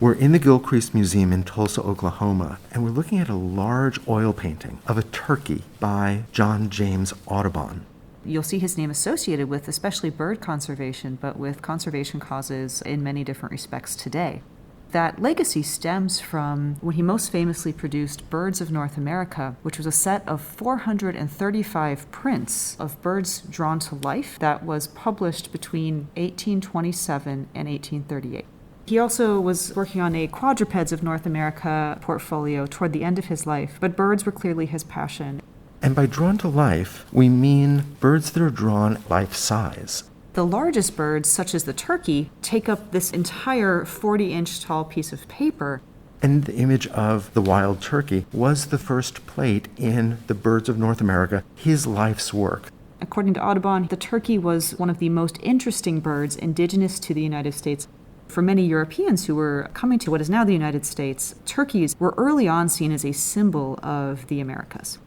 We're in the Gilcrease Museum in Tulsa, Oklahoma, and we're looking at a large oil painting of a turkey by John James Audubon. You'll see his name associated with especially bird conservation, but with conservation causes in many different respects today. That legacy stems from when he most famously produced Birds of North America, which was a set of 435 prints of birds drawn to life that was published between 1827 and 1838. He also was working on a Quadrupeds of North America portfolio toward the end of his life, but birds were clearly his passion. And by drawn to life, we mean birds that are drawn life-size. The largest birds, such as the turkey, take up this entire 40-inch tall piece of paper. And the image of the wild turkey was the first plate in the Birds of North America, his life's work. According to Audubon, the turkey was one of the most interesting birds indigenous to the United States. For many Europeans who were coming to what is now the United States, turkeys were early on seen as a symbol of the Americas.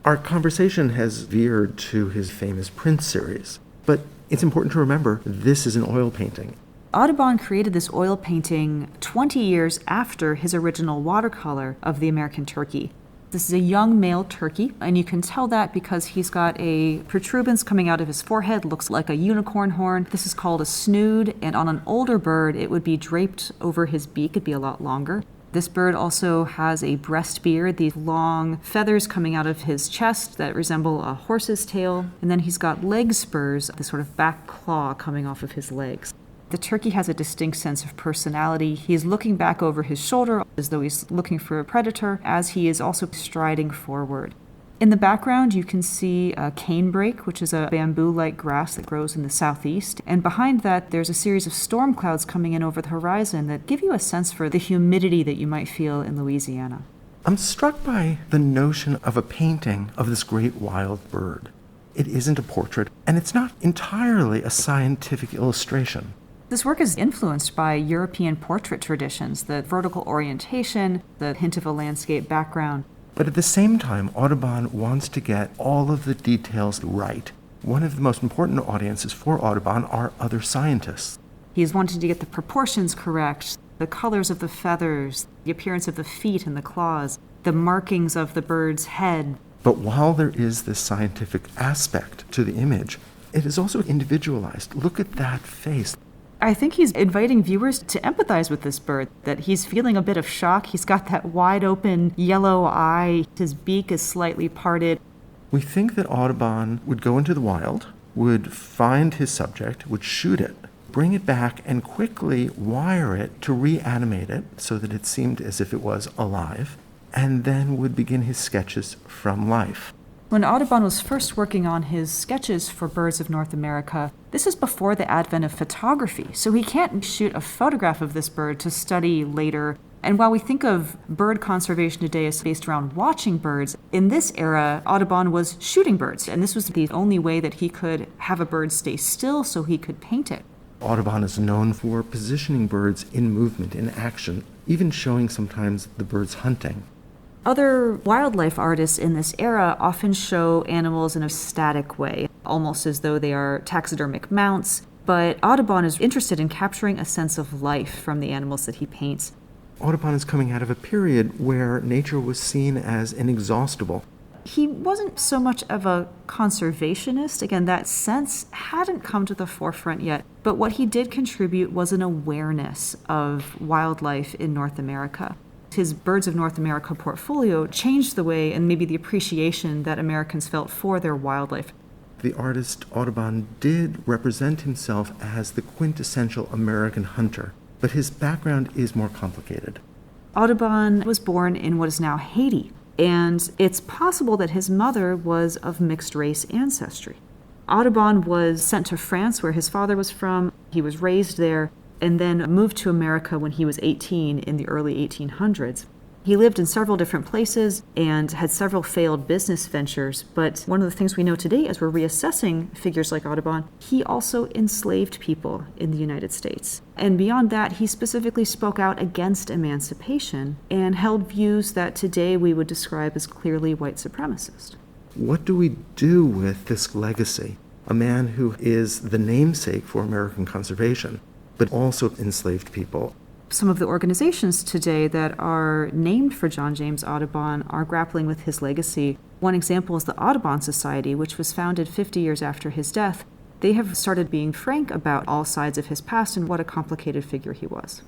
Our conversation has veered to his famous print series, but it's important to remember this is an oil painting. Audubon created this oil painting 20 years after his original watercolor of the American turkey. This is a young male turkey, and you can tell that because he's got a protuberance coming out of his forehead, looks like a unicorn horn. This is called a snood, and on an older bird, it would be draped over his beak. It'd be a lot longer. This bird also has a breast beard, these long feathers coming out of his chest that resemble a horse's tail, and then he's got leg spurs, this sort of back claw coming off of his legs. The turkey has a distinct sense of personality. He's looking back over his shoulder as though he's looking for a predator, as he is also striding forward. In the background, you can see a canebrake, which is a bamboo-like grass that grows in the southeast. And behind that, there's a series of storm clouds coming in over the horizon that give you a sense for the humidity that you might feel in Louisiana. I'm struck by the notion of a painting of this great wild bird. It isn't a portrait, and it's not entirely a scientific illustration. This work is influenced by European portrait traditions, the vertical orientation, the hint of a landscape background. But at the same time, Audubon wants to get all of the details right. One of the most important audiences for Audubon are other scientists. He's wanting to get the proportions correct, the colors of the feathers, the appearance of the feet and the claws, the markings of the bird's head. But while there is this scientific aspect to the image, it is also individualized. Look at that face. I think he's inviting viewers to empathize with this bird, that he's feeling a bit of shock. He's got that wide open yellow eye. His beak is slightly parted. We think that Audubon would go into the wild, would find his subject, would shoot it, bring it back, and quickly wire it to reanimate it so that it seemed as if it was alive, and then would begin his sketches from life. When Audubon was first working on his sketches for Birds of North America, this is before the advent of photography, so he can't shoot a photograph of this bird to study later. And while we think of bird conservation today as based around watching birds, in this era, Audubon was shooting birds, and this was the only way that he could have a bird stay still so he could paint it. Audubon is known for positioning birds in movement, in action, even showing sometimes the birds hunting. Other wildlife artists in this era often show animals in a static way, almost as though they are taxidermic mounts, but Audubon is interested in capturing a sense of life from the animals that he paints. Audubon is coming out of a period where nature was seen as inexhaustible. He wasn't so much of a conservationist. Again, that sense hadn't come to the forefront yet, but what he did contribute was an awareness of wildlife in North America. His Birds of North America portfolio changed the way and maybe the appreciation that Americans felt for their wildlife. The artist Audubon did represent himself as the quintessential American hunter, but his background is more complicated. Audubon was born in what is now Haiti, and it's possible that his mother was of mixed-race ancestry. Audubon was sent to France, where his father was from. He was raised there, and then moved to America when he was 18 in the early 1800s. He lived in several different places and had several failed business ventures, but one of the things we know today as we're reassessing figures like Audubon, he also enslaved people in the United States. And beyond that, he specifically spoke out against emancipation and held views that today we would describe as clearly white supremacist. What do we do with this legacy? A man who is the namesake for American conservation, but also enslaved people. Some of the organizations today that are named for John James Audubon are grappling with his legacy. One example is the Audubon Society, which was founded 50 years after his death. They have started being frank about all sides of his past and what a complicated figure he was.